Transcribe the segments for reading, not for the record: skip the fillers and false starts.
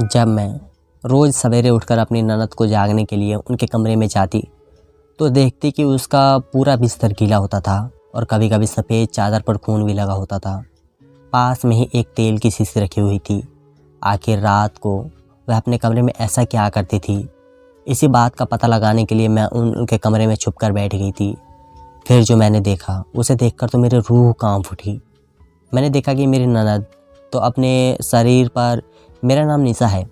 जब मैं रोज़ सवेरे उठकर अपनी ननद को जागने के लिए उनके कमरे में जाती तो देखती कि उसका पूरा बिस्तर गीला होता था और कभी कभी सफ़ेद चादर पर खून भी लगा होता था। पास में ही एक तेल की शीशी रखी हुई थी। आखिर रात को वह अपने कमरे में ऐसा क्या करती थी? इसी बात का पता लगाने के लिए मैं उनके कमरे में छुप कर बैठ गई थी। फिर जो मैंने देखा उसे देखकर तो मेरी रूह कांप उठी। मैंने देखा कि मेरी ननद तो अपने शरीर पर मेरा नाम निशा है।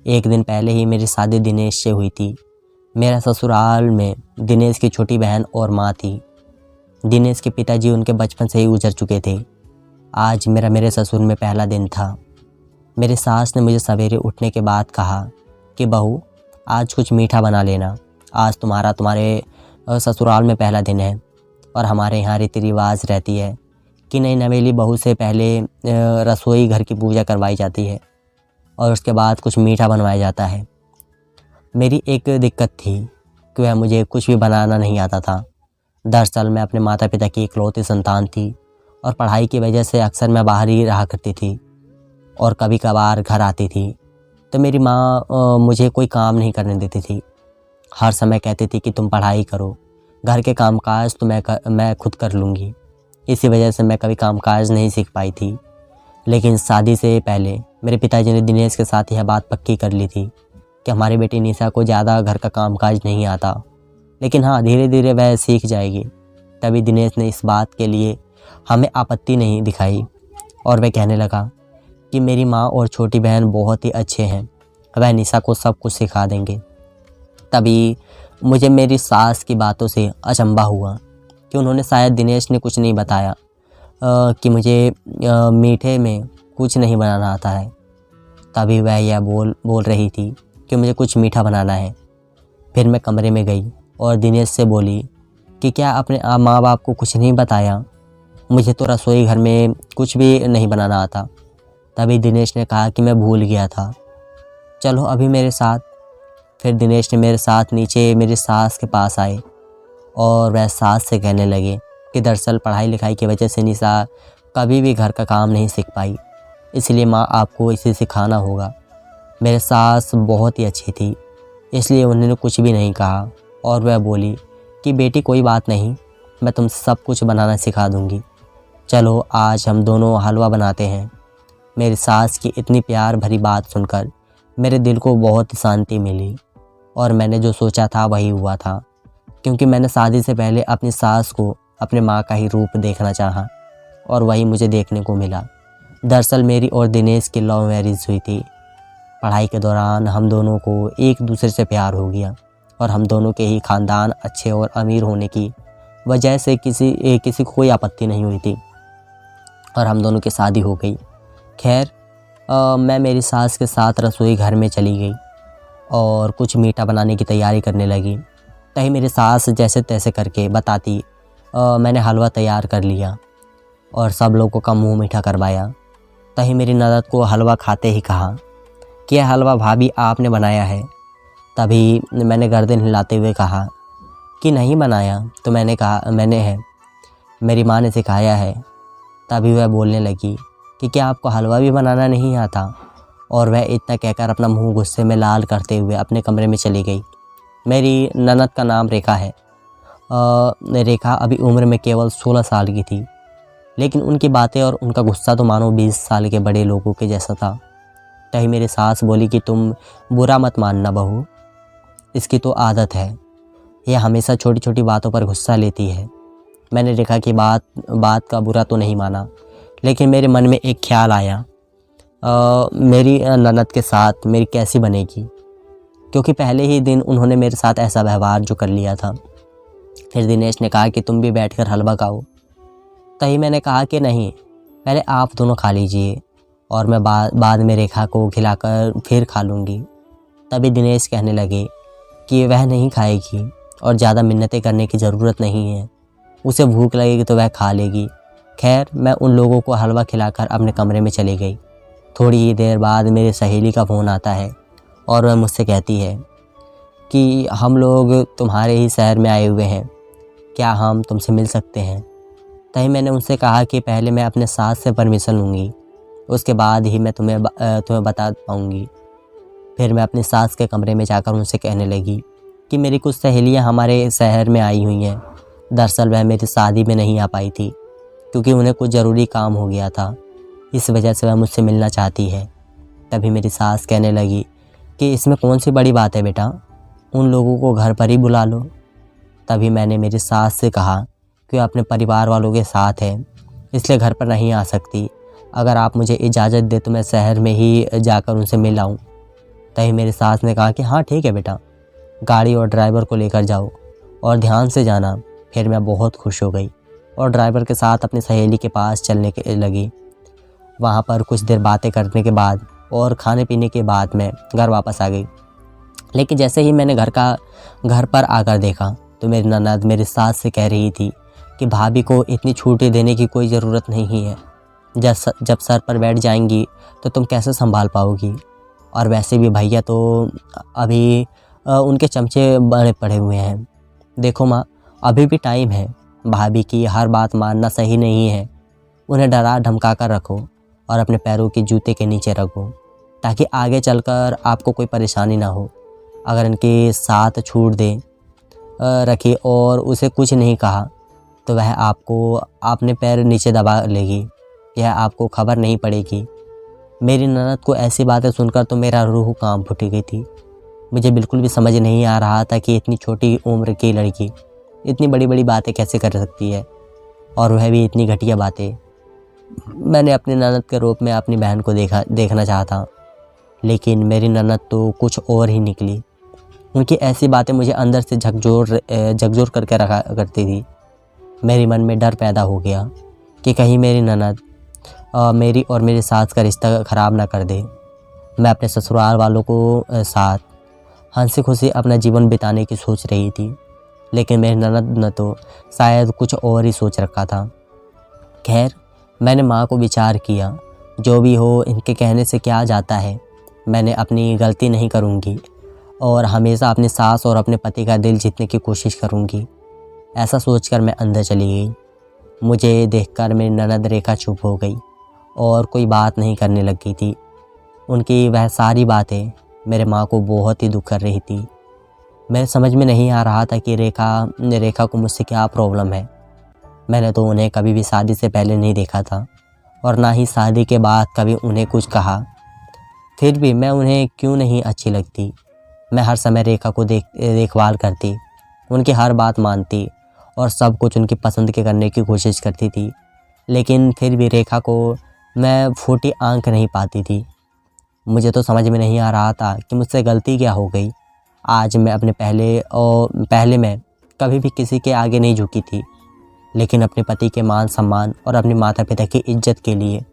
एक दिन पहले ही मेरी शादी दिनेश से हुई थी। मेरा ससुराल में दिनेश की छोटी बहन और माँ थी। दिनेश के पिताजी उनके बचपन से ही गुजर चुके थे। आज मेरे ससुर में पहला दिन था। मेरी सास ने मुझे सवेरे उठने के बाद कहा कि बहू, आज कुछ मीठा बना लेना। आज तुम्हारे ससुराल में पहला दिन है और हमारे यहाँ रीति रिवाज रहती है कि नई नवेली बहू से पहले रसोई घर की पूजा करवाई जाती है और उसके बाद कुछ मीठा बनवाया जाता है। मेरी एक दिक्कत थी कि वह मुझे कुछ भी बनाना नहीं आता था। दरअसल मैं अपने माता पिता की इकलौती संतान थी और पढ़ाई की वजह से अक्सर मैं बाहर ही रहा करती थी और कभी कभार घर आती थी तो मेरी माँ मुझे कोई काम नहीं करने देती थी। हर समय कहती थी कि तुम पढ़ाई करो, घर के कामकाज तो मैं खुद कर लूँगी। इसी वजह से मैं कभी कामकाज नहीं सीख पाई थी। लेकिन शादी से पहले मेरे पिताजी ने दिनेश के साथ यह बात पक्की कर ली थी कि हमारी बेटी निशा को ज़्यादा घर का कामकाज नहीं आता, लेकिन हाँ, धीरे धीरे वह सीख जाएगी। तभी दिनेश ने इस बात के लिए हमें आपत्ति नहीं दिखाई और वह कहने लगा कि मेरी माँ और छोटी बहन बहुत ही अच्छे हैं, वह निशा को सब कुछ सिखा देंगे। तभी मुझे मेरी सास की बातों से अचंभा हुआ कि उन्होंने शायद दिनेश ने कुछ नहीं बताया कि मुझे मीठे में कुछ नहीं बनाना आता है। तभी वह यह बोल रही थी कि मुझे कुछ मीठा बनाना है। फिर मैं कमरे में गई और दिनेश से बोली कि क्या अपने माँ बाप को कुछ नहीं बताया? मुझे तो रसोई घर में कुछ भी नहीं बनाना आता। तभी दिनेश ने कहा कि मैं भूल गया था, चलो अभी मेरे साथ। फिर दिनेश ने मेरे साथ नीचे मेरी सास के पास आए और वह सास से कहने लगे कि दरअसल पढ़ाई लिखाई की वजह से निशा कभी भी घर का काम नहीं सीख पाई, इसलिए माँ आपको इसे सिखाना होगा। मेरे सास बहुत ही अच्छी थी, इसलिए उन्होंने कुछ भी नहीं कहा और वह बोली कि बेटी कोई बात नहीं, मैं तुमसे सब कुछ बनाना सिखा दूँगी। चलो आज हम दोनों हलवा बनाते हैं। मेरी सास की इतनी प्यार भरी बात सुनकर मेरे दिल को बहुत शांति मिली और मैंने जो सोचा था वही हुआ था, क्योंकि मैंने शादी से पहले अपनी सास को अपने माँ का ही रूप देखना चाहा और वही मुझे देखने को मिला। दरअसल मेरी और दिनेश की लव मैरिज हुई थी। पढ़ाई के दौरान हम दोनों को एक दूसरे से प्यार हो गया और हम दोनों के ही ख़ानदान अच्छे और अमीर होने की वजह से किसी को कोई आपत्ति नहीं हुई थी और हम दोनों की शादी हो गई। खैर मैं मेरी सास के साथ रसोई घर में चली गई और कुछ मीठा बनाने की तैयारी करने लगी। तभी मेरी सास जैसे तैसे करके बताती मैंने हलवा तैयार कर लिया और सब लोगों का मुंह मीठा करवाया। तभी मेरी ननद को हलवा खाते ही कहा कि यह हलवा भाभी आपने बनाया है। तभी मैंने गर्दन हिलाते हुए कहा कि नहीं बनाया, तो मैंने कहा मैंने है, मेरी माँ ने सिखाया है। तभी वह बोलने लगी कि क्या आपको हलवा भी बनाना नहीं आता? और वह इतना कहकर अपना मुंह गुस्से में लाल करते हुए अपने कमरे में चली गई। मेरी ननद का नाम रेखा है। रेखा अभी उम्र में केवल 16 साल की थी, लेकिन उनकी बातें और उनका गुस्सा तो मानो 20 साल के बड़े लोगों के जैसा था। तभी मेरी सास बोली कि तुम बुरा मत मानना बहू, इसकी तो आदत है, यह हमेशा छोटी छोटी बातों पर गुस्सा लेती है। मैंने रेखा की बात का बुरा तो नहीं माना, लेकिन मेरे मन में एक ख्याल आया मेरी ननद के साथ मेरी कैसी बनेगी, क्योंकि पहले ही दिन उन्होंने मेरे साथ ऐसा व्यवहार जो कर लिया था। फिर दिनेश ने कहा कि तुम भी बैठकर हलवा खाओ। तभी मैंने कहा कि नहीं, पहले आप दोनों खा लीजिए और मैं बाद में रेखा को खिलाकर फिर खा लूँगी। तभी दिनेश कहने लगे कि वह नहीं खाएगी और ज़्यादा मिन्नतें करने की ज़रूरत नहीं है, उसे भूख लगेगी तो वह खा लेगी। खैर मैं उन लोगों को हलवा खिलाकर अपने कमरे में चली गई। थोड़ी ही देर बाद मेरी सहेली का फ़ोन आता है और वह मुझसे कहती है कि हम लोग तुम्हारे ही शहर में आए हुए हैं, क्या हम तुमसे मिल सकते हैं? तभी मैंने उनसे कहा कि पहले मैं अपने सास से परमिशन लूँगी, उसके बाद ही मैं तुम्हें बता पाऊँगी। फिर मैं अपनी सास के कमरे में जाकर उनसे कहने लगी कि मेरी कुछ सहेलियां हमारे शहर में आई हुई हैं। दरअसल वह मेरी शादी में नहीं आ पाई थी क्योंकि उन्हें कुछ ज़रूरी काम हो गया था, इस वजह से वह मुझसे मिलना चाहती है। तभी मेरी सास कहने लगी कि इसमें कौन सी बड़ी बात है बेटा, उन लोगों को घर पर ही बुला लो। तभी मैंने मेरी सास से कहा कि वह अपने परिवार वालों के साथ है, इसलिए घर पर नहीं आ सकती। अगर आप मुझे इजाज़त दे तो मैं शहर में ही जाकर उनसे मिल आऊँ। तभी मेरी सास ने कहा कि हाँ ठीक है बेटा, गाड़ी और ड्राइवर को लेकर जाओ और ध्यान से जाना। फिर मैं बहुत खुश हो गई और ड्राइवर के साथ अपनी सहेली के पास चलने के लगी। वहाँ पर कुछ देर बातें करने के बाद और खाने पीने के बाद मैं घर वापस आ गई। लेकिन जैसे ही मैंने घर पर आकर देखा तो मेरी ननद मेरी सास से कह रही थी कि भाभी को इतनी छुट्टी देने की कोई ज़रूरत नहीं है। जब सर पर बैठ जाएंगी तो तुम कैसे संभाल पाओगी, और वैसे भी भैया तो अभी उनके चमचे बड़े पड़े हुए हैं। देखो माँ, अभी भी टाइम है, भाभी की हर बात मानना सही नहीं है। उन्हें डरा धमका कर रखो और अपने पैरों के जूते के नीचे रखो ताकि आगे चलकर आपको कोई परेशानी ना हो। अगर इनके साथ छूट दे रखी और उसे कुछ नहीं कहा तो वह आपको अपने पैर नीचे दबा लेगी, यह आपको खबर नहीं पड़ेगी। मेरी ननद को ऐसी बातें सुनकर तो मेरा रूह कांप उठ गई थी। मुझे बिल्कुल भी समझ नहीं आ रहा था कि इतनी छोटी उम्र की लड़की इतनी बड़ी बड़ी बातें कैसे कर सकती है, और वह भी इतनी घटिया बातें। मैंने अपनी ननद के रूप में अपनी बहन को देखना चाहा, लेकिन मेरी ननद तो कुछ और ही निकली। उनकी ऐसी बातें मुझे अंदर से झकझोर करके रखा करती थी। मेरे मन में डर पैदा हो गया कि कहीं मेरी ननद मेरी और मेरी सास का रिश्ता ख़राब ना कर दे। मैं अपने ससुराल वालों को साथ हंसी खुशी अपना जीवन बिताने की सोच रही थी, लेकिन मेरी ननद ने तो शायद कुछ और ही सोच रखा था। खैर, मैंने माँ को विचार किया, जो भी हो इनके कहने से क्या जाता है, मैंने अपनी गलती नहीं करूँगी और हमेशा अपनी सास और अपने पति का दिल जीतने की कोशिश करूँगी। ऐसा सोचकर मैं अंदर चली गई। मुझे देखकर मेरी ननद रेखा चुप हो गई और कोई बात नहीं करने लगी थी। उनकी वह सारी बातें मेरे माँ को बहुत ही दुख कर रही थी। मेरे समझ में नहीं आ रहा था कि रेखा को मुझसे क्या प्रॉब्लम है। मैंने तो उन्हें कभी भी शादी से पहले नहीं देखा था और ना ही शादी के बाद कभी उन्हें कुछ कहा। फिर भी मैं उन्हें क्यों नहीं अच्छी लगती। मैं हर समय रेखा को देखभाल करती, उनकी हर बात मानती और सब कुछ उनकी पसंद के करने की कोशिश करती थी, लेकिन फिर भी रेखा को मैं फूटी आंख नहीं पाती थी। मुझे तो समझ में नहीं आ रहा था कि मुझसे गलती क्या हो गई। आज मैं अपने पहले मैं कभी भी किसी के आगे नहीं झुकी थी, लेकिन अपने पति के मान सम्मान और अपने माता पिता की इज्जत के लिए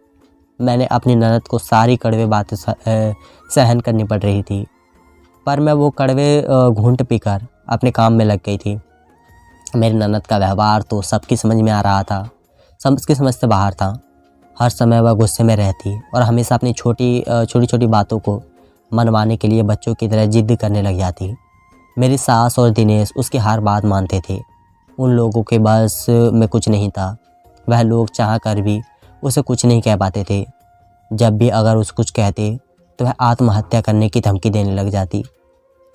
मैंने अपनी ननद को सारी कड़वे बातें सहन करनी पड़ रही थी। पर मैं वो कड़वे घूंट पीकर अपने काम में लग गई थी। मेरी ननद का व्यवहार तो सबकी समझ में आ रहा था, सबकी समझ से बाहर था। हर समय वह गुस्से में रहती और हमेशा अपनी छोटी छोटी बातों को मनवाने के लिए बच्चों की तरह जिद करने लग जाती। मेरी सास और दिनेश उसकी हर बात मानते थे। उन लोगों के बस में कुछ नहीं था। वह लोग चाह कर भी उसे कुछ नहीं कह पाते थे। जब भी अगर उसे कुछ कहते तो वह आत्महत्या करने की धमकी देने लग जाती,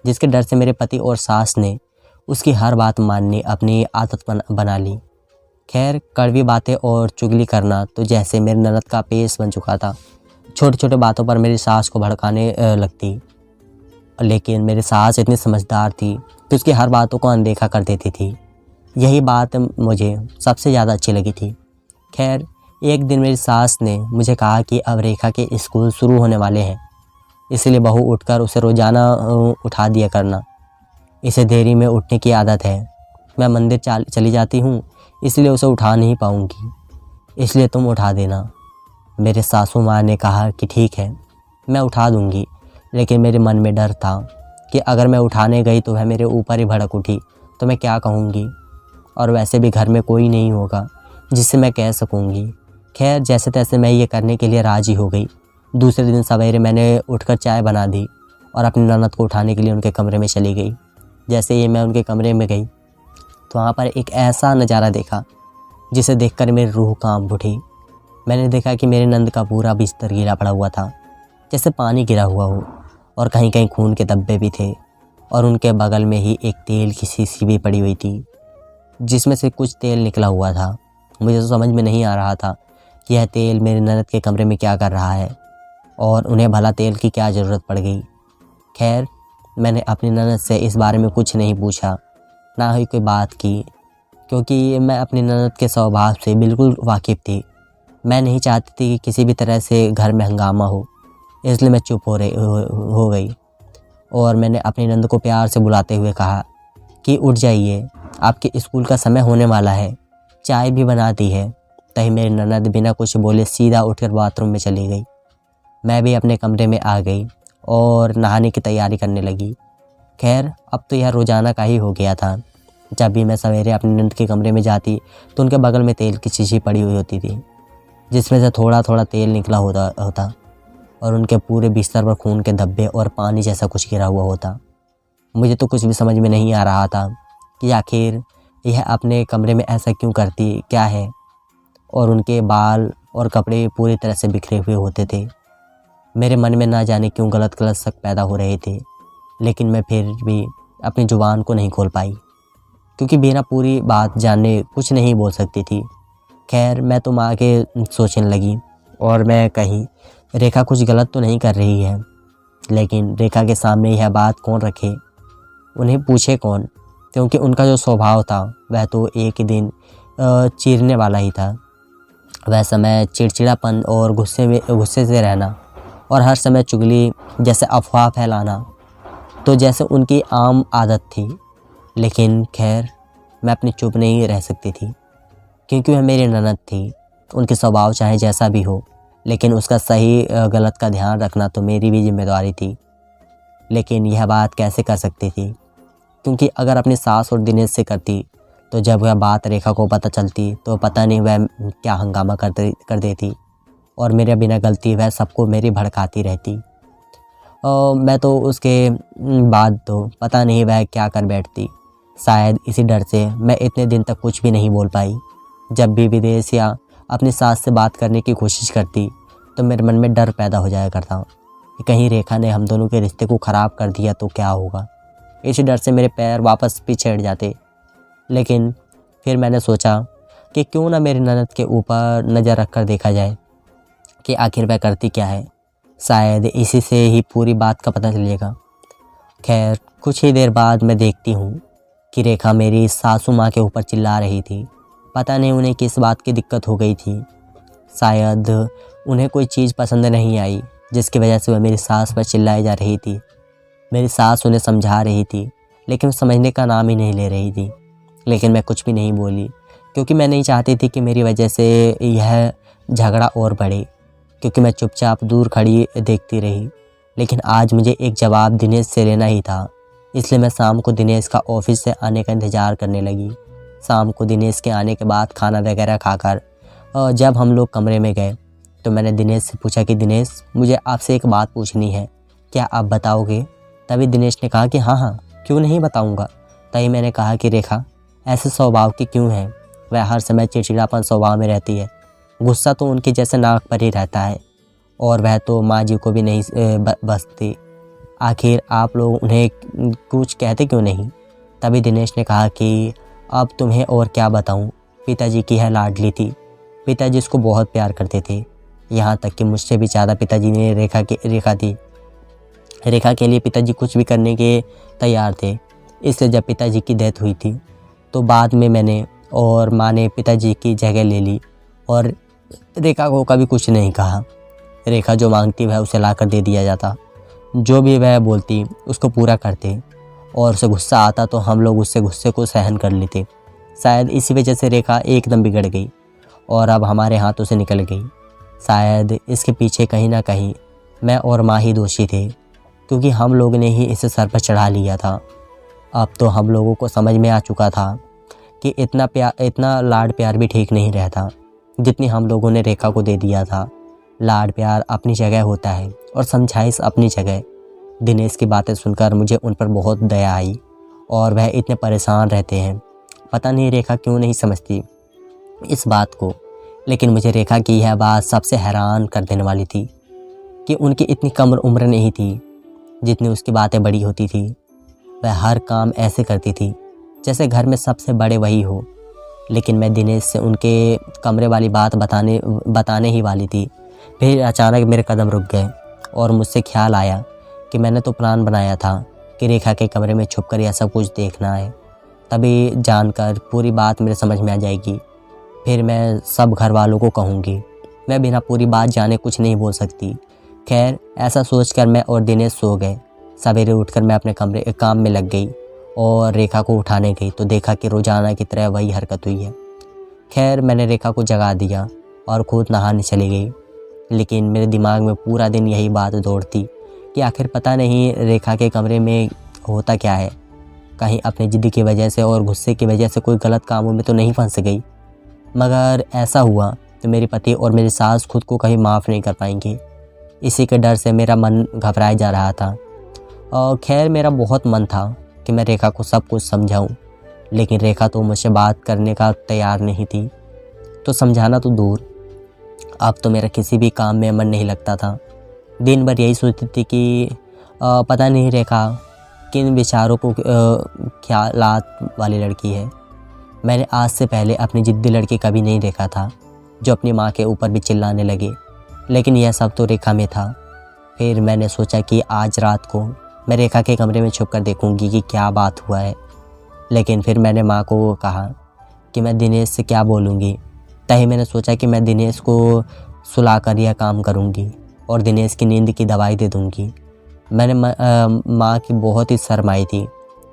जिसके डर से मेरे पति और सास ने उसकी हर बात माननी अपनी आदत बना ली। खैर, कड़वी बातें और चुगली करना तो जैसे मेरी ननद का पेश बन चुका था। छोटी छोटी बातों पर मेरी सास को भड़काने लगती, लेकिन मेरी सास इतनी समझदार थी कि उसकी हर बातों को अनदेखा कर देती थी। यही बात मुझे सबसे ज़्यादा अच्छी लगी थी। खैर, एक दिन मेरी सास ने मुझे कहा कि अब रेखा के स्कूल शुरू होने वाले हैं, इसलिए बहू उठकर उसे रोज़ाना उठा दिया करना। इसे देरी में उठने की आदत है। मैं मंदिर चली जाती हूँ, इसलिए उसे उठा नहीं पाऊँगी, इसलिए तुम उठा देना। मेरे सासू माँ ने कहा कि ठीक है, मैं उठा दूँगी, लेकिन मेरे मन में डर था कि अगर मैं उठाने गई तो वह मेरे ऊपर ही भड़क उठी तो मैं क्या कहूँगी, और वैसे भी घर में कोई नहीं होगा जिससे मैं कह सकूँगी। खैर, जैसे तैसे मैं ये करने के लिए राज़ी हो गई। दूसरे दिन सवेरे मैंने उठकर चाय बना दी और अपनी ननद को उठाने के लिए उनके कमरे में चली गई। जैसे ही मैं उनके कमरे में गई तो वहाँ पर एक ऐसा नज़ारा देखा जिसे देखकर मेरी रूह कांप उठी। मैंने देखा कि मेरे नंद का पूरा बिस्तर गीला पड़ा हुआ था, जैसे पानी गिरा हुआ हो, और कहीं कहीं खून के धब्बे भी थे और उनके बगल में ही एक तेल की शीशी भी पड़ी हुई थी जिसमें से कुछ तेल निकला हुआ था। मुझे तो समझ में नहीं आ रहा था कि यह तेल मेरी ननद के कमरे में क्या कर रहा है और उन्हें भला तेल की क्या ज़रूरत पड़ गई। खैर, मैंने अपनी ननद से इस बारे में कुछ नहीं पूछा, ना ही कोई बात की, क्योंकि मैं अपनी ननद के स्वभाव से बिल्कुल वाकिफ़ थी। मैं नहीं चाहती थी कि किसी भी तरह से घर में हंगामा हो, इसलिए मैं चुप हो गई और मैंने अपनी ननद को प्यार से बुलाते हुए कहा कि उठ जाइए, आपके स्कूल का समय होने वाला है, चाय भी बना दी है। तभी मेरी ननद बिना कुछ बोले सीधा उठकर बाथरूम में चली गई। मैं भी अपने कमरे में आ गई और नहाने की तैयारी करने लगी। खैर, अब तो यह रोज़ाना का ही हो गया था। जब भी मैं सवेरे अपनी ननद के कमरे में जाती तो उनके बगल में तेल की शीशी पड़ी हुई होती थी जिसमें से थोड़ा थोड़ा तेल निकला होता और उनके पूरे बिस्तर पर खून के धब्बे और पानी जैसा कुछ गिरा हुआ होता। मुझे तो कुछ भी समझ में नहीं आ रहा था कि आखिर यह अपने कमरे में ऐसा क्यों करती क्या है, और उनके बाल और कपड़े पूरी तरह से बिखरे हुए होते थे। मेरे मन में ना जाने क्यों गलत गलत शक पैदा हो रहे थे, लेकिन मैं फिर भी अपनी ज़ुबान को नहीं खोल पाई क्योंकि बिना पूरी बात जाने कुछ नहीं बोल सकती थी। खैर, मैं तो आगे सोचने लगी और मैं कही रेखा कुछ गलत तो नहीं कर रही है, लेकिन रेखा के सामने यह बात कौन रखे, उन्हें पूछे कौन, क्योंकि उनका जो स्वभाव था वह तो एक ही दिन चीरने वाला ही था। वह समय चिड़चिड़ापन और गुस्से से रहना और हर समय चुगली जैसे अफवाह फैलाना तो जैसे उनकी आम आदत थी। लेकिन खैर, मैं अपनी चुप नहीं रह सकती थी क्योंकि वह मेरी ननद थी। उनके स्वभाव चाहे जैसा भी हो, लेकिन उसका सही गलत का ध्यान रखना तो मेरी भी जिम्मेदारी थी। लेकिन यह बात कैसे कर सकती थी, क्योंकि अगर अपनी सास और दिनेश से करती तो जब वह बात रेखा को पता चलती तो पता नहीं वह क्या हंगामा कर देती और मेरे बिना गलती वह सबको मेरी भड़काती रहती। और मैं तो उसके बाद तो पता नहीं वह क्या कर बैठती। शायद इसी डर से मैं इतने दिन तक कुछ भी नहीं बोल पाई। जब भी विदेश या अपनी सास से बात करने की कोशिश करती तो मेरे मन में डर पैदा हो जाया करता कि कहीं रेखा ने हम दोनों के रिश्ते को ख़राब कर दिया तो क्या होगा। इसी डर से मेरे पैर वापस पीछे हट जाते। लेकिन फिर मैंने सोचा कि क्यों ना मेरी ननद के ऊपर नज़र रख कर देखा जाए कि आखिर वह करती क्या है। शायद इसी से ही पूरी बात का पता चलेगा। खैर, कुछ ही देर बाद मैं देखती हूँ कि रेखा मेरी सासू माँ के ऊपर चिल्ला रही थी। पता नहीं उन्हें किस बात की दिक्कत हो गई थी। शायद उन्हें कोई चीज़ पसंद नहीं आई जिसकी वजह से वह मेरी सास पर चिल्लाई जा रही थी। मेरी सास उन्हें समझा रही थी लेकिन समझने का नाम ही नहीं ले रही थी। लेकिन मैं कुछ भी नहीं बोली क्योंकि मैं नहीं चाहती थी कि मेरी वजह से यह झगड़ा और बढ़े, क्योंकि मैं चुपचाप दूर खड़ी देखती रही। लेकिन आज मुझे एक जवाब दिनेश से लेना ही था, इसलिए मैं शाम को दिनेश का ऑफिस से आने का इंतज़ार करने लगी। शाम को दिनेश के आने के बाद खाना वगैरह खाकर जब हम लोग कमरे में गए तो मैंने दिनेश से पूछा कि दिनेश, मुझे आपसे एक बात पूछनी है, क्या आप बताओगे? तभी दिनेश ने कहा कि हाँ, क्यों नहीं बताऊँगा। तभी मैंने कहा कि रेखा ऐसे स्वभाव की क्यों है? वह हर समय चिड़चिड़ापन स्वभाव में रहती है, गुस्सा तो उनके जैसे नाक पर ही रहता है और वह तो माँ जी को भी नहीं बसती। आखिर आप लोग उन्हें कुछ कहते क्यों नहीं? तभी दिनेश ने कहा कि अब तुम्हें और क्या बताऊं, पिताजी की है लाडली थी। पिताजी इसको बहुत प्यार करते थे, यहाँ तक कि मुझसे भी ज़्यादा पिताजी ने रेखा के लिए पिताजी कुछ भी करने के तैयार थे। इसलिए जब पिताजी की डेथ हुई थी तो बाद में मैंने और माँ ने पिताजी की जगह ले ली और रेखा को कभी कुछ नहीं कहा। रेखा जो मांगती वह उसे ला कर दे दिया जाता, जो भी वह बोलती उसको पूरा करते और उसे गुस्सा आता तो हम लोग उससे गुस्से को सहन कर लेते। शायद इसी वजह से रेखा एकदम बिगड़ गई और अब हमारे हाथों से निकल गई। शायद इसके पीछे कहीं ना कहीं मैं और माँ ही दोषी थे, क्योंकि हम लोग ने ही इसे सर पर चढ़ा लिया था। अब तो हम लोगों को समझ में आ चुका था कि इतना लाड प्यार भी ठीक नहीं रहता जितनी हम लोगों ने रेखा को दे दिया था। लाड प्यार अपनी जगह होता है और समझाइश अपनी जगह। दिनेश की बातें सुनकर मुझे उन पर बहुत दया आई और वह इतने परेशान रहते हैं। पता नहीं रेखा क्यों नहीं समझती इस बात को, लेकिन मुझे रेखा की यह बात सबसे हैरान कर देने वाली थी कि उनकी इतनी कम उम्र नहीं थी जितनी उसकी बातें बड़ी होती थी, वह हर काम ऐसे करती थी जैसे घर में सबसे बड़े वही हो। लेकिन मैं दिनेश से उनके कमरे वाली बात बताने ही वाली थी। फिर अचानक मेरे कदम रुक गए और मुझसे ख्याल आया कि मैंने तो प्लान बनाया था कि रेखा के कमरे में छुपकर यह सब कुछ देखना है। तभी जानकर पूरी बात मेरे समझ में आ जाएगी, फिर मैं सब घर वालों को कहूँगी। मैं बिना पूरी बात जाने कुछ नहीं बोल सकती। खैर, ऐसा सोचकर मैं और दिनेश सो गए। सवेरे उठकर मैं अपने काम में लग गई और रेखा को उठाने गई तो देखा कि रोज़ाना की तरह वही हरकत हुई है। खैर, मैंने रेखा को जगा दिया और खुद नहाने चली गई। लेकिन मेरे दिमाग में पूरा दिन यही बात दौड़ती कि आखिर पता नहीं रेखा के कमरे में होता क्या है। कहीं अपनी ज़िद की वजह से और गुस्से की वजह से कोई गलत कामों में तो नहीं फंस गई। मगर ऐसा हुआ तो मेरे पति और मेरी सास खुद को कहीं माफ़ नहीं कर पाएंगे। इसी के डर से मेरा मन घबराया जा रहा था। और खैर, मेरा बहुत मन था कि मैं रेखा को सब कुछ समझाऊं, लेकिन रेखा तो मुझसे बात करने का तैयार नहीं थी। तो समझाना तो दूर, अब तो मेरा किसी भी काम में मन नहीं लगता था। दिन भर यही सोचती थी कि पता नहीं रेखा किन विचारों को ख्यालात वाली लड़की है। मैंने आज से पहले अपनी ज़िद्दी लड़की कभी नहीं देखा था जो अपनी माँ के ऊपर भी चिल्लाने लगे, लेकिन यह सब तो रेखा में था। फिर मैंने सोचा कि आज रात को मैं रेखा के कमरे में छुपकर देखूंगी कि क्या बात हुआ है। लेकिन फिर मैंने माँ को कहा कि मैं दिनेश से क्या बोलूँगी। तभी मैंने सोचा कि मैं दिनेश को सुलाकर यह काम करूँगी और दिनेश की नींद की दवाई दे दूँगी। मैंने माँ की बहुत ही शर्माई थी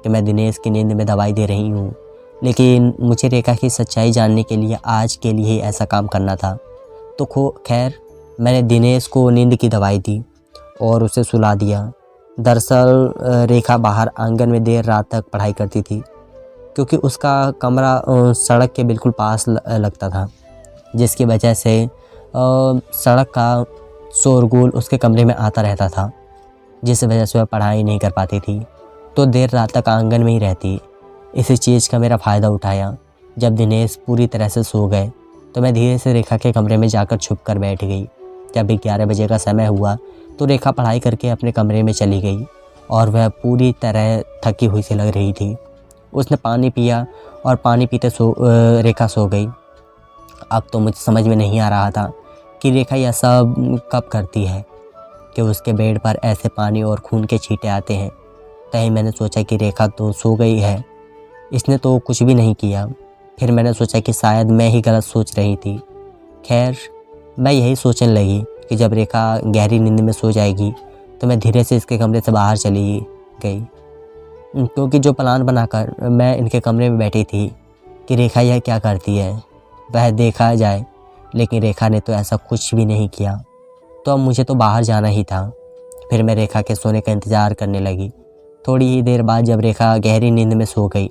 कि मैं दिनेश की नींद में दवाई दे रही हूँ, लेकिन मुझे रेखा की सच्चाई जानने के लिए आज के लिए ही ऐसा काम करना था। तो खैर, मैंने दिनेश को नींद की दवाई दी और उसे सुला दिया। दरअसल रेखा बाहर आंगन में देर रात तक पढ़ाई करती थी, क्योंकि उसका कमरा सड़क के बिल्कुल पास लगता था, जिसकी वजह से सड़क का शोरगुल उसके कमरे में आता रहता था, जिस वजह से वह पढ़ाई नहीं कर पाती थी। तो देर रात तक आंगन में ही रहती। इसी चीज़ का मेरा फ़ायदा उठाया। जब दिनेश पूरी तरह से सो गए तो मैं धीरे से रेखा के कमरे में जाकर छुप कर बैठ गई। जब 11 बजे का समय हुआ तो रेखा पढ़ाई करके अपने कमरे में चली गई और वह पूरी तरह थकी हुई सी लग रही थी। उसने पानी पिया और पानी पीते रेखा सो गई। अब तो मुझे समझ में नहीं आ रहा था कि रेखा यह सब कब करती है कि उसके बेड पर ऐसे पानी और खून के छींटे आते हैं। तभी मैंने सोचा कि रेखा तो सो गई है, इसने तो कुछ भी नहीं किया। फिर मैंने सोचा कि शायद मैं ही गलत सोच रही थी। खैर, मैं यही सोचने लगी कि जब रेखा गहरी नींद में सो जाएगी तो मैं धीरे से इसके कमरे से बाहर चली गई, क्योंकि जो प्लान बनाकर मैं इनके कमरे में बैठी थी कि रेखा यह क्या करती है वह देखा जाए, लेकिन रेखा ने तो ऐसा कुछ भी नहीं किया। तो अब मुझे तो बाहर जाना ही था। फिर मैं रेखा के सोने का इंतज़ार करने लगी। थोड़ी ही देर बाद जब रेखा गहरी नींद में सो गई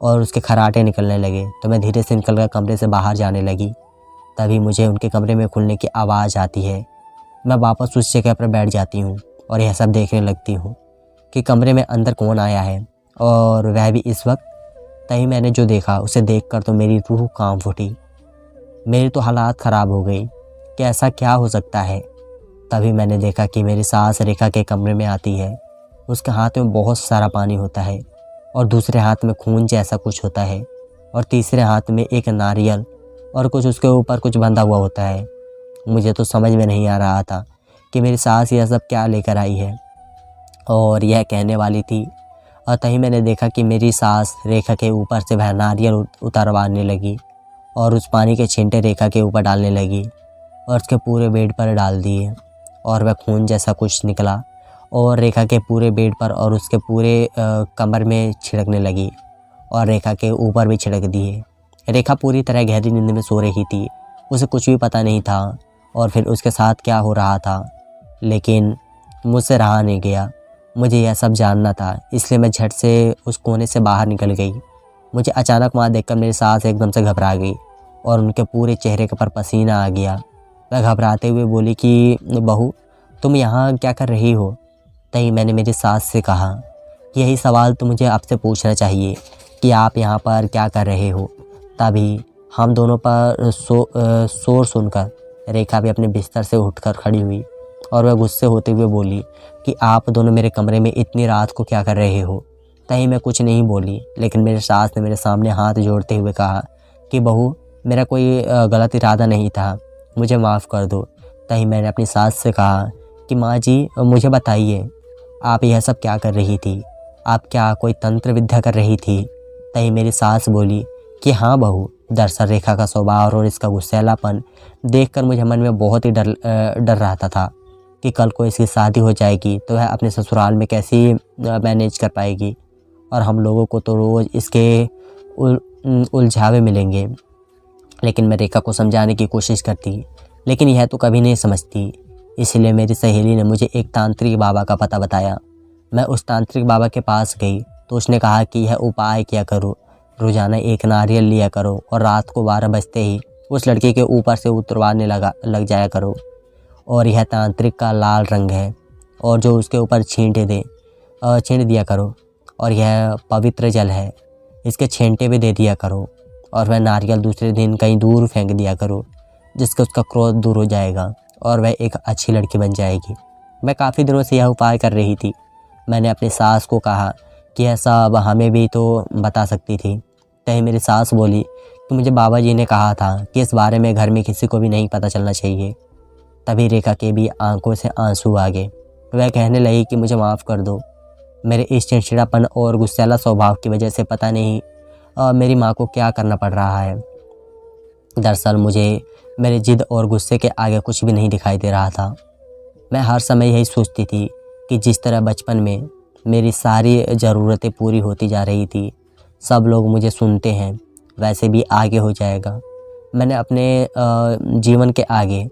और उसके खर्राटे निकलने लगे तो मैं धीरे से निकलकर कमरे से बाहर जाने लगी। तभी मुझे उनके कमरे में खुलने की आवाज़ आती है। मैं वापस उस जगह पर बैठ जाती हूँ और यह सब देखने लगती हूँ कि कमरे में अंदर कौन आया है, और वह भी इस वक्त। तभी मैंने जो देखा उसे देखकर तो मेरी रूह कांप उठी। मेरी तो हालात ख़राब हो गई कि ऐसा क्या हो सकता है। तभी मैंने देखा कि मेरी सास रेखा के कमरे में आती है। उसके हाथ में बहुत सारा पानी होता है और दूसरे हाथ में खून जैसा कुछ होता है और तीसरे हाथ में एक नारियल और कुछ उसके ऊपर कुछ बंधा हुआ होता है। मुझे तो समझ में नहीं आ रहा था कि मेरी सास यह सब क्या लेकर आई है और यह कहने वाली थी। और तभी मैंने देखा कि मेरी सास रेखा के ऊपर से वह नारियल उतारवाने लगी और उस पानी के छींटे रेखा के ऊपर डालने लगी और उसके पूरे बेड पर डाल दिए और वह खून जैसा कुछ निकला और रेखा के पूरे बेड पर और उसके पूरे कमर में छिड़कने लगी और रेखा के ऊपर भी छिड़क दिए। रेखा पूरी तरह गहरी नींद में सो रही थी, उसे कुछ भी पता नहीं था और फिर उसके साथ क्या हो रहा था, लेकिन मुझसे रहा नहीं गया। मुझे यह सब जानना था, इसलिए मैं झट से उस कोने से बाहर निकल गई। मुझे अचानक वहाँ देखकर मेरी सास एकदम से घबरा गई और उनके पूरे चेहरे पर पसीना आ गया। वह घबराते हुए बोली कि बहू, तुम यहाँ क्या कर रही हो? तभी मैंने मेरी सास से कहा कि यही सवाल तो मुझे आपसे पूछना चाहिए कि आप यहाँ पर क्या कर रहे हो। तभी हम दोनों पर शोर सुनकर रेखा भी अपने बिस्तर से उठकर खड़ी हुई और वह गुस्से होते हुए बोली कि आप दोनों मेरे कमरे में इतनी रात को क्या कर रहे हो। तभी मैं कुछ नहीं बोली, लेकिन मेरे सास ने मेरे सामने हाथ जोड़ते हुए कहा कि बहू, मेरा कोई गलत इरादा नहीं था, मुझे माफ़ कर दो। तभी मैंने अपनी सास से कहा कि माँ जी, मुझे बताइए आप यह सब क्या कर रही थी, आप क्या कोई तंत्र विद्या कर रही थी। तभी मेरी सास बोली कि हाँ बहू, दरअसल रेखा का स्वभाव और इसका गुस्सैलापन देखकर मुझे मन में बहुत ही डर रहता था कि कल को इसकी शादी हो जाएगी तो वह अपने ससुराल में कैसे मैनेज कर पाएगी, और हम लोगों को तो रोज़ इसके उलझावे मिलेंगे। लेकिन मैं रेखा को समझाने की कोशिश करती, लेकिन यह तो कभी नहीं समझती। इसलिए मेरी सहेली ने मुझे एक तांत्रिक बाबा का पता बताया। मैं उस तांत्रिक बाबा के पास गई तो उसने कहा कि यह उपाय किया करो, रोज़ाना एक नारियल लिया करो और रात को 12 बजते ही उस लड़के के ऊपर से उतरवाने लग जाया करो। और यह तांत्रिक का लाल रंग है, और जो उसके ऊपर छींट दिया करो। और यह पवित्र जल है, इसके छींटे भी दे दिया करो। और वह नारियल दूसरे दिन कहीं दूर फेंक दिया करो, जिससे उसका क्रोध दूर हो जाएगा और वह एक अच्छी लड़की बन जाएगी। मैं काफ़ी दिनों से यह उपाय कर रही थी। मैंने अपनी सास को कहा कि ऐसा अब हमें भी तो बता सकती थी। तभी मेरी सास बोली कि मुझे बाबा जी ने कहा था कि इस बारे में घर में किसी को भी नहीं पता चलना चाहिए। तभी रेखा के भी आंखों से आंसू आ गए। वह कहने लगी कि मुझे माफ़ कर दो, मेरे इस चिड़चिड़ापन और गुस्सैला स्वभाव की वजह से पता नहीं मेरी माँ को क्या करना पड़ रहा है। दरअसल मुझे मेरे जिद और गुस्से के आगे कुछ भी नहीं दिखाई दे रहा था। मैं हर समय यही सोचती थी कि जिस तरह बचपन में मेरी सारी ज़रूरतें पूरी होती जा रही थी, सब लोग मुझे सुनते हैं, वैसे भी आगे हो जाएगा। मैंने अपने जीवन के आगे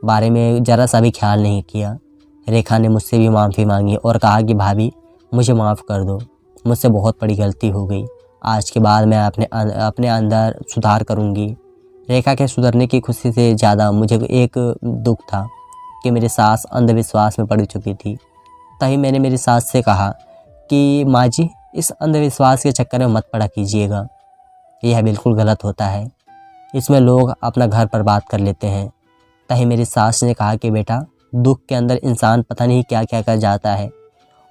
बारे में ज़रा सा भी ख्याल नहीं किया। रेखा ने मुझसे भी माफ़ी मांगी और कहा कि भाभी, मुझे माफ़ कर दो, मुझसे बहुत बड़ी गलती हो गई। आज के बाद मैं अपने अंदर सुधार करूँगी। रेखा के सुधरने की खुशी से ज़्यादा मुझे एक दुख था कि मेरी सास अंधविश्वास में पड़ चुकी थी। तभी मैंने मेरी सास से कहा कि माँ जी, इस अंधविश्वास के चक्कर में मत पड़ा कीजिएगा, यह बिल्कुल गलत होता है, इसमें लोग अपना घर बर्बाद कर लेते हैं। तभी मेरी सास ने कहा कि बेटा, दुख के अंदर इंसान पता नहीं क्या क्या कर जाता है।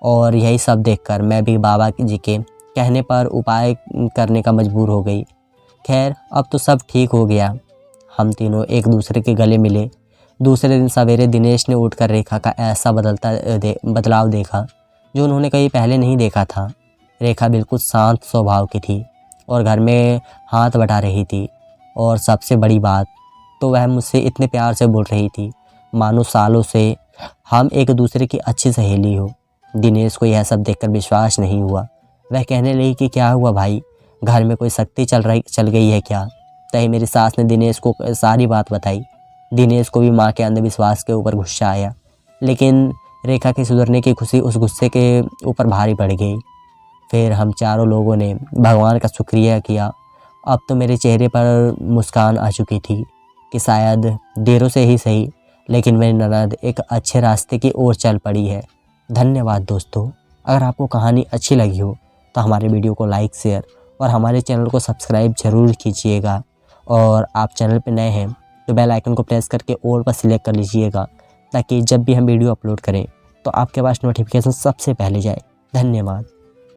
और यही सब देखकर मैं भी बाबा जी के कहने पर उपाय करने का मजबूर हो गई। खैर, अब तो सब ठीक हो गया। हम तीनों एक दूसरे के गले मिले। दूसरे दिन सवेरे दिनेश ने उठकर रेखा का ऐसा बदलाव देखा जो उन्होंने कहीं पहले नहीं देखा था। रेखा बिल्कुल शांत स्वभाव की थी और घर में हाथ बटा रही थी, और सबसे बड़ी बात तो वह मुझसे इतने प्यार से बोल रही थी मानो सालों से हम एक दूसरे की अच्छी सहेली हो। दिनेश को यह सब देखकर विश्वास नहीं हुआ। वह कहने लगी कि क्या हुआ भाई, घर में कोई शक्ति चल गई है क्या। तभी मेरी सास ने दिनेश को सारी बात बताई। दिनेश को भी माँ के अंधविश्वास के ऊपर गुस्सा आया, लेकिन रेखा के सुधरने की खुशी उस गुस्से के ऊपर भारी पड़ गई। फिर हम चारों लोगों ने भगवान का शुक्रिया किया। अब तो मेरे चेहरे पर मुस्कान आ चुकी थी कि शायद देरों से ही सही, लेकिन मेरी ननद एक अच्छे रास्ते की ओर चल पड़ी है। धन्यवाद दोस्तों। अगर आपको कहानी अच्छी लगी हो तो हमारे वीडियो को लाइक, शेयर और हमारे चैनल को सब्सक्राइब ज़रूर कीजिएगा। और आप चैनल पर नए हैं तो बेल आइकन को प्रेस करके ऑल पर सिलेक्ट कर लीजिएगा, ताकि जब भी हम वीडियो अपलोड करें तो आपके पास नोटिफिकेशन सबसे पहले जाए। धन्यवाद।